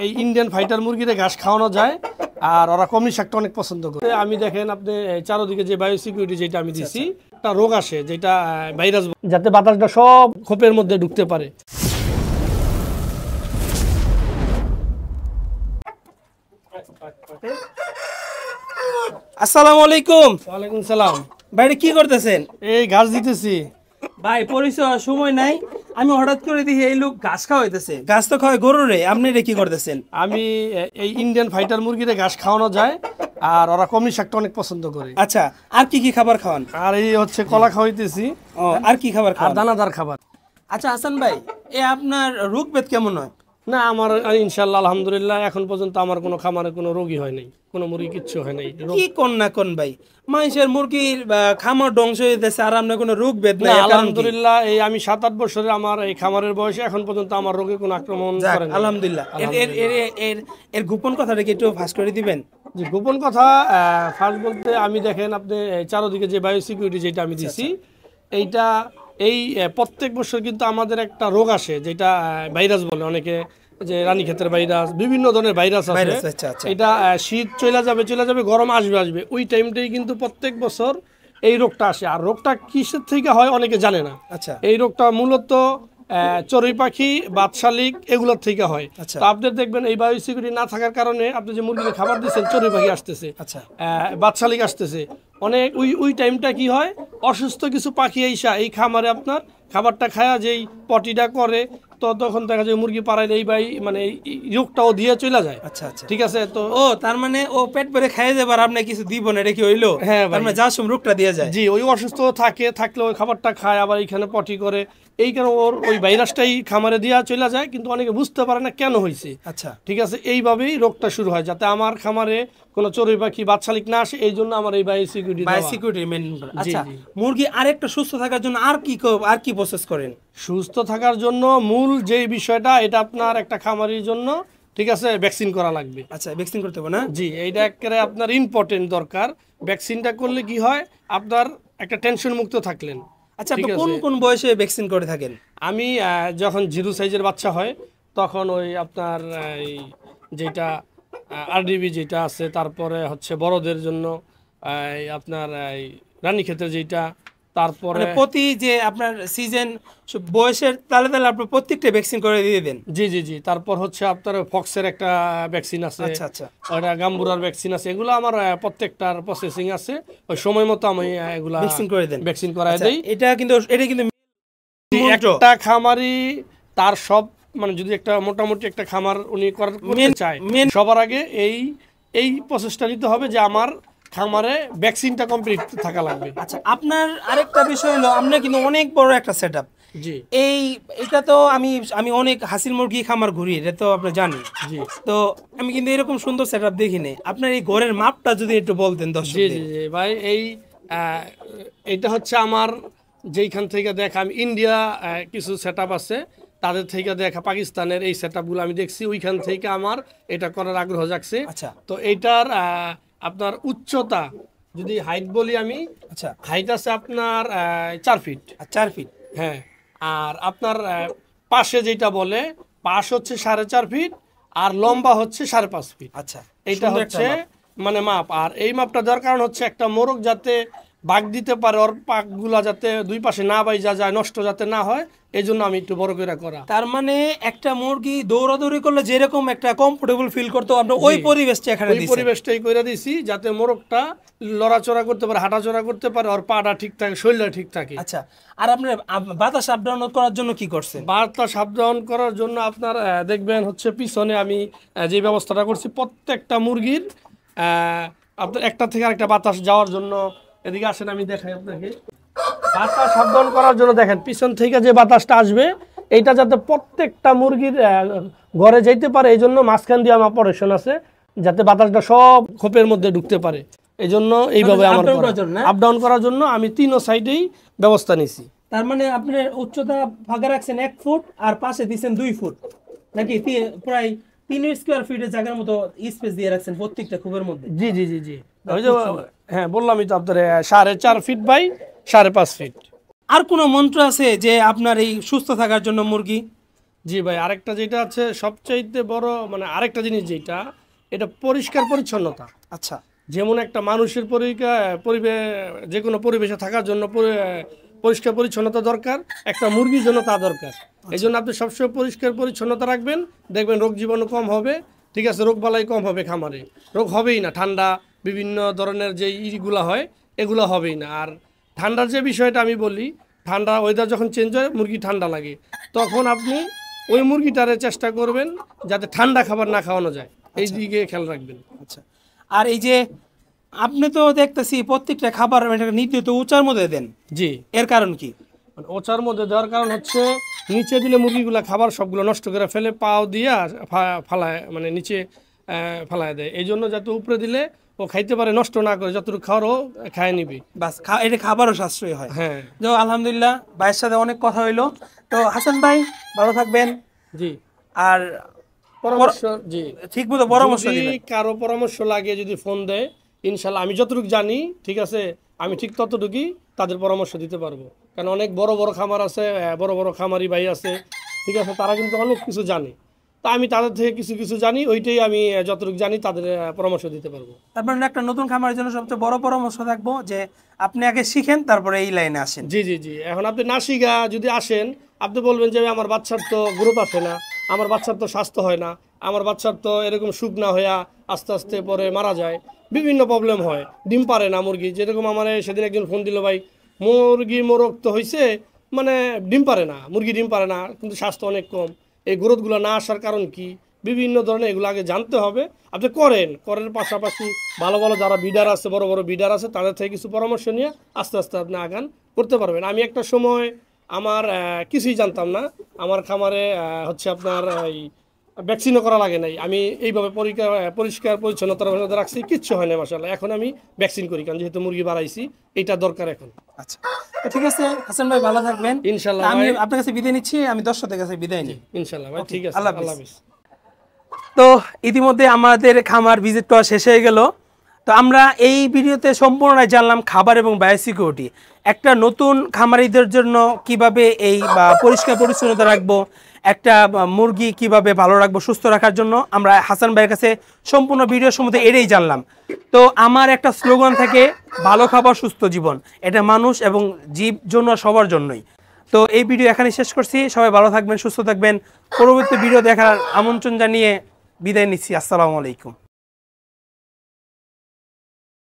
এই Indian fighter মুরগিরে ঘাস খাওয়ানো যায় আর ওরা কমনি শাকটা অনেক পছন্দ করে। আমি দেখেন আপনি চারদিকে যে বায়ো সিকিউরিটি যেটা আমি দিছি, একটা রোগ আসে যেটা ভাইরাস, যাতে বাতাসটা সব খোপের মধ্যে ঢুকতে পারে। আসসালামু আলাইকুম। ওয়ালাইকুম সালাম। ভাই কি করতেছেন? এই ঘাস দিতেছি। ভাই পরিচয় সময় নাই, আমি হঠাৎ করে দেখি এই লোক ঘাস খাওয়াইতেছে। ঘাস তো খাওয়াই গরুরে, আপনি এটা কি করতেছেন? আমি এই ইন্ডিয়ান ফাইটার মুরগিরে ঘাস খাওয়ানো যায় আর ওরা কমনি শাকটা অনেক পছন্দ করে। আচ্ছা, আর কি কি খাবার খাওয়ান? আর এই হচ্ছে কলা খাওয়াইতেছি। আর কি খাবার আর খাওয়ান? দানাদার খাবার। আচ্ছা হাসান ভাই, আপনার রোগ বেদ কেমন হয়? না, আমার ইনশাল্লাহ আলহামদুলিল্লাহ এখন পর্যন্ত আমার কোনো খামারে কোনো রোগী হয় নাই, কোনো মুরগি কিচ্ছু হয় নাই। কি কোন না কোন ভাই, মানুষের মুরগির খামার ধ্বংস হইতেছে আর আপনার কোনো রোগ বেদ না, নাই? আলহামদুলিল্লাহ এই আমি 7-8 বছরে আমার এই খামারের বয়সে এখন পর্যন্ত আমার রোগে কোনো আক্রমণ করে না, আলহামদুলিল্লাহ। এর গোপন কথাটা কি একটু ফাঁস করে দিবেন? যে গোপন কথা ফার্স্ট বলতে, আমি দেখেন আপনি চারদিকে যে বায়ো সিকিউরিটি যেটা আমি দিছি, এইটা প্রত্যেক বছর কিন্তু আমাদের একটা রোগ আসে যেটা ভাইরাস বলে অনেকে, যে রানীক্ষেতের ভাইরাস, বিভিন্ন ধরনের ভাইরাস আছে। এটা শীত চলে যাবে, গরম আসবে, ওই টাইমটাই কিন্তু প্রত্যেক বছর এই রোগটা আসে। আর রোগটা কিসের থেকে হয় অনেকে জানে না। আচ্ছা, এই রোগটা মূলত চড়ুই পাখি, বাদশালিক এগুলোর থেকে হয়। তো আপনাদের দেখবেন এই বায়ো সিকিউরিটি না থাকার কারণে আপনি যে মুরগিকে খাবার দিচ্ছেন, চড়ুই পাখি আসতেছে, বাদশালিক আসতেছে অনেক। ওই টাইমটা কি হয়, অসুস্থ কিছু পাখি আইসা এই খামারে আপনার খাবারটা খায়া যেই পটিটা করে, তো তখন দেখা যায় মুরগি পাড়ায় এই মানে রোগটাও দিয়ে চলে যায়। আচ্ছা আচ্ছা, ঠিক আছে। তো তার মানে ও পেট ভরে খাইয়ে যাবার আপনি কিছু দিব না, এটা কি হইলো? হ্যাঁ, তার মানে যা সব রোগটা দিয়ে যায়। জি, ওই অসুস্থ থাকলে ওই খাবারটা খায়, আবার এইখানে পটি করে, এই কারণে ওর ওই ভাইরাসটাই খামারে দিয়া চলে যায়, কিন্তু অনেকে বুঝতে পারে না কেন হয়েছে। আচ্ছা, ঠিক আছে, এইভাবেই রোগটা শুরু হয়, যাতে আমার খামারে কোনো চড়ুই পাখি, বাদশালিক না আসে, এই জন্য আমার এই বায়ো সিকিউরিটি মেইন। আচ্ছা, মুরগি আরেকটা সুস্থ থাকার জন্য আর কি প্রসেস করেন? সুস্থ থাকার জন্য মূল যেই বিষয়টা, এটা আপনার একটা খামারির জন্য, ঠিক আছে, ভ্যাকসিন করা লাগবে। আচ্ছা, ভ্যাকসিন করতে হবে না? জি, এইটা একেবারে আপনার ইম্পর্টেন্ট দরকার। ভ্যাকসিনটা করলে কি হয়, আপনার একটা টেনশন মুক্ত থাকলেন। আচ্ছা, আপনি কোন বয়সে ভ্যাকসিন করে থাকেন? আমি যখন 0 সাইজের বাচ্চা হয় তখন ওই আপনার যেটা আরডিবি যেটা আছে, তারপরে হচ্ছে বড়দের জন্য আপনার রানীক্ষেতের যেটা, তারপরে প্রতি যে আপনার সিজন বয়সের তালে আপনি প্রত্যেকটা ভ্যাকসিন করে দিয়ে দেন? জি। তারপর হচ্ছে আপনার ফক্সের একটা ভ্যাকসিন আছে। আচ্ছা, ওটা গাম্বুরার ভ্যাকসিন আছে। এগুলো আমার প্রত্যেকটার প্রসেসিং আছে, ওই সময় মতো আমি এগুলা ভ্যাকসিন করায় দেই। এটা কিন্তু একটা খামারি তার সব, মানে যদি একটা মোটামুটি একটা খামার উনি করতে চায়, সবার আগে এই প্রসেসটা নিতে হবে যে আমার খামারে ভ্যাকসিনটা কমপ্লিট থাকা লাগবে। আচ্ছা, আপনার আরেকটা বিষয় হলো, আপনার কিন্তু অনেক বড় একটা সেটআপ। জি, এটা তো আমি অনেক হাসিল মুরগি খামার ঘুরি, এটা তো আপনি জানেন। জি, তো আমি কিন্তু এরকম সুন্দর সেটআপ দেখিনি। আপনার এই ঘরের মাপটা যদি একটু বলতেন দর্শকদের। জি ভাই, এইটা হচ্ছে আমার যেইখান থেকে দেখা, আমি ইন্ডিয়া কিছু সেটআপ আছে তাদের থেকে দেখা, পাকিস্তানের এই সেটআপগুলো আমি দেখছি, ওইখান থেকে আমার এটা করার আগ্রহ জাগছে। আচ্ছা, তো এইটার আপনার উচ্চতা যদি হাইট বলি আমি, আচ্ছা, হাইট আছে আপনার 4 ফিট। 4 ফিট, হ্যাঁ। আর আপনার পাশে যেটা বলে, পাশ হচ্ছে 4.5 ফিট আর লম্বা হচ্ছে 5.5 ফিট। আচ্ছা, এইটা হচ্ছে মানে মাপ। আর এই মাপটা দেওয়ার কারণ হচ্ছে একটা মোরগ যাতে ভাগ দিতে পারে, ওর পাকগুলা যাতে দুই পাশে না বাইজা যায়, নষ্ট যাতে না হয়, এই জন্য আমি একটু বড় করে করা। তার মানে একটা মুরগি দৌড়াদৌড়ি করলে যেরকম একটা কমফোর্টেবল ফিল করতে, আমরা ওই পরিবেশটা এখানে দিছি, ওই পরিবেশটাই করে দিছি, যাতে মোরগটা লড়াচড়া করতে পারে, হাঁটাচড়া করতে পারে, ওর পাটা ঠিক থাকে, শরীরটা ঠিক থাকে। আচ্ছা, আর আপনার বাতাস আপ ডাউন করার জন্য কি করছেন? বাতাস আপ ডাউন করার জন্য আপনার দেখবেন হচ্ছে পিছনে আমি যে ব্যবস্থাটা করছি, প্রত্যেকটা মুরগির আপনার একটা থেকে আরেকটা বাতাস যাওয়ার জন্য, এদিকে আসেন আমি দেখাই আপনাকে, বাতাস আপ ডাউন করার জন্য দেখেন পিছন থেকে যে বাতাসটা আসবে, এইটা যাতে প্রত্যেকটা মুরগির ঘরে যাইতে পারে, এই জন্য মাঝখান দিয়ে আমার অপারেশন আছে, যাতে বাতাসটা সব খোপের মধ্যে ঢুকতে পারে। এই জন্য এইভাবে আমার আপ ডাউন করার জন্য আমি 3 সাইডেই ব্যবস্থা নিছি। তার মানে আপনার উচ্চতা ভাগে রাখছেন 1 ফুট আর পাশে দিচ্ছেন 2 ফুট, নাকি প্রায় 3 স্কয়ার ফিটের জায়গার মতো স্পেস দিয়ে রাখছেন প্রত্যেকটা খোপের মধ্যে? জি। ওই যে হ্যাঁ বললামই তো আপনার 4.5 ফিট বাই 5.5 ফিট। আর কোনো মন্ত্র আছে যে আপনার এই সুস্থ থাকার জন্য মুরগি? জি ভাই, আরেকটা যেটা আছে সবচাইতে বড় মানে আরেকটা জিনিস যেটা, এটা পরিষ্কার পরিচ্ছন্নতা। আচ্ছা যেমন একটা মানুষের পরিবেশ, যে কোনো পরিবেশে থাকার জন্য পরিষ্কার পরিচ্ছন্নতা দরকার, একটা মুরগির জন্য তা দরকার। এই জন্য আপনি সবসময় পরিষ্কার পরিচ্ছন্নতা রাখবেন, দেখবেন রোগ জীবাণু কম হবে, ঠিক আছে, রোগ বালাই কম হবে খামারে, রোগ হবেই না। ঠান্ডা বিভিন্ন ধরনের যে ইগুলা হয় এগুলো হবেই না। আর ঠান্ডার যে বিষয়টা আমি বলি, ঠান্ডা ওয়েদার যখন চেঞ্জ হয় মুরগি ঠান্ডা লাগে, তখন আপনি ওই মুরগিটারে চেষ্টা করবেন যাতে ঠান্ডা খাবার না খাওয়ানো যায়, এই দিকে খেয়াল রাখবেন। আচ্ছা। আর এই যে আপনি তো দেখতেছি প্রত্যেকটা খাবার নির্দিষ্ট উঁচার মধ্যে দেন, জি, এর কারণ কি? মানে ওচার মধ্যে দেওয়ার কারণ হচ্ছে নিচে দিলে মুরগিগুলা খাবার সবগুলো নষ্ট করে ফেলে, পাও দিয়া ফালায়, মানে নিচে ফালায় দেয়। এই জন্য যাতে উপরে দিলে ও খাইতে পারে, নষ্ট না করে, যতটুকু খাওয়ারও খায় নিবি। বাস এটা খাবারও সাশ্রয় হয়। হ্যাঁ তো আলহামদুলিল্লাহ ভাইয়ের সাথে অনেক কথা হইলো। তো হাসান ভাই ভালো থাকবেন, জি। আর পরামর্শ, জি, ঠিক মতো পরামর্শ যদি দিবেন। কারো পরামর্শ লাগে, যদি ফোন দেয়, ইনশাল্লাহ আমি যতটুকু জানি, ঠিক আছে, আমি ঠিক ততটুকুই তাদের পরামর্শ দিতে পারবো। কারণ অনেক বড় বড় খামার আছে, বড় বড় খামারি ভাই আছে, ঠিক আছে, তারা কিন্তু অনেক কিছু জানে। তা আমি তাদের থেকে কিছু কিছু জানি, ওইটাই আমি যতটুকু জানি তাদের পরামর্শ দিতে পারবো। তারপর একটা নতুন খামারের জন্য সবচেয়ে বড় পরামর্শ থাকবো যে আপনি আগে শিখেন, তারপরে এই লাইনে আসেন। জি জি জি, এখন আপনি না শিখা যদি আসেন, আপনি বলবেন যে আমার বাচ্চার তো গ্রোথ আসে না, আমার বাচ্চার তো স্বাস্থ্য হয় না, আমার বাচ্চার তো এরকম শুকনা হইয়া আস্তে আস্তে পরে মারা যায়, বিভিন্ন প্রবলেম হয়, ডিম পারে না মুরগি। যেরকম আমার সেদিন একজন ফোন দিল, ভাই মুরগি মোরগ তো হয়েছে, মানে ডিম পারে না, মুরগি ডিম পারে না, কিন্তু স্বাস্থ্য অনেক কম, এই গ্রোথগুলো না আসার কারণ কি, বিভিন্ন ধরনের এগুলো আগে জানতে হবে। আপনি করেন পাশাপাশি ভালো ভালো যারা বিডার আছে, বড় বড় বিডার আছে, তাদের থেকে কিছু পরামর্শ নিয়ে আস্তে আস্তে আপনি আগান, করতে পারবেন। আমি একটা সময় আমার কিছুই জানতাম না, আমার খামারে হচ্ছে আপনার এই ভ্যাকসিনও করা লাগে নাই, আমি এইভাবে পরিষ্কার পরিচ্ছন্নতার মধ্যে রাখছি, কিচ্ছু হয় না মাশাআল্লাহ। এখন আমি ভ্যাকসিন করি, কারণ যেহেতু মুরগি বাড়াইছি, এটা দরকার এখন। আচ্ছা তো ঠিক আছে হাসান ভাই, ভালো থাকবেন ইনশাল্লাহ আমি ভাই। আপনার কাছে বিদায় নিচ্ছি, আমি দর্শকদের কাছে বিদায় নিই। ইনশাল্লাহ ভাই, ঠিক আছে, আল্লাহ আল্লাহ হাফেজ। হাফেজ। তো ইতিমধ্যে আমাদের খামার ভিজিট করা শেষ হয়ে গেল। তো আমরা এই ভিডিওতে সম্পূর্ণ জানলাম খাবার এবং বায়োসিকিউরিটি, একটা নতুন খামারিদের জন্য কিভাবে এই পরিষ্কার পরিচ্ছন্নতা রাখবো, একটা মুরগি কিভাবে ভালো রাখবো, সুস্থ রাখার জন্য আমরা হাসান ভাইয়ের কাছে সম্পূর্ণ ভিডিও সম্বন্ধে এটাই জানলাম। তো আমার একটা স্লোগান থাকে, ভালো খাবার সুস্থ জীবন, এটা মানুষ এবং জীব জন্য সবার জন্যই। তো এই ভিডিও এখানে শেষ করছি, সবাই ভালো থাকবেন, সুস্থ থাকবেন। পরবর্তী ভিডিও দেখার আমন্ত্রণ জানিয়ে বিদায় নিচ্ছি। আসসালামু আলাইকুম।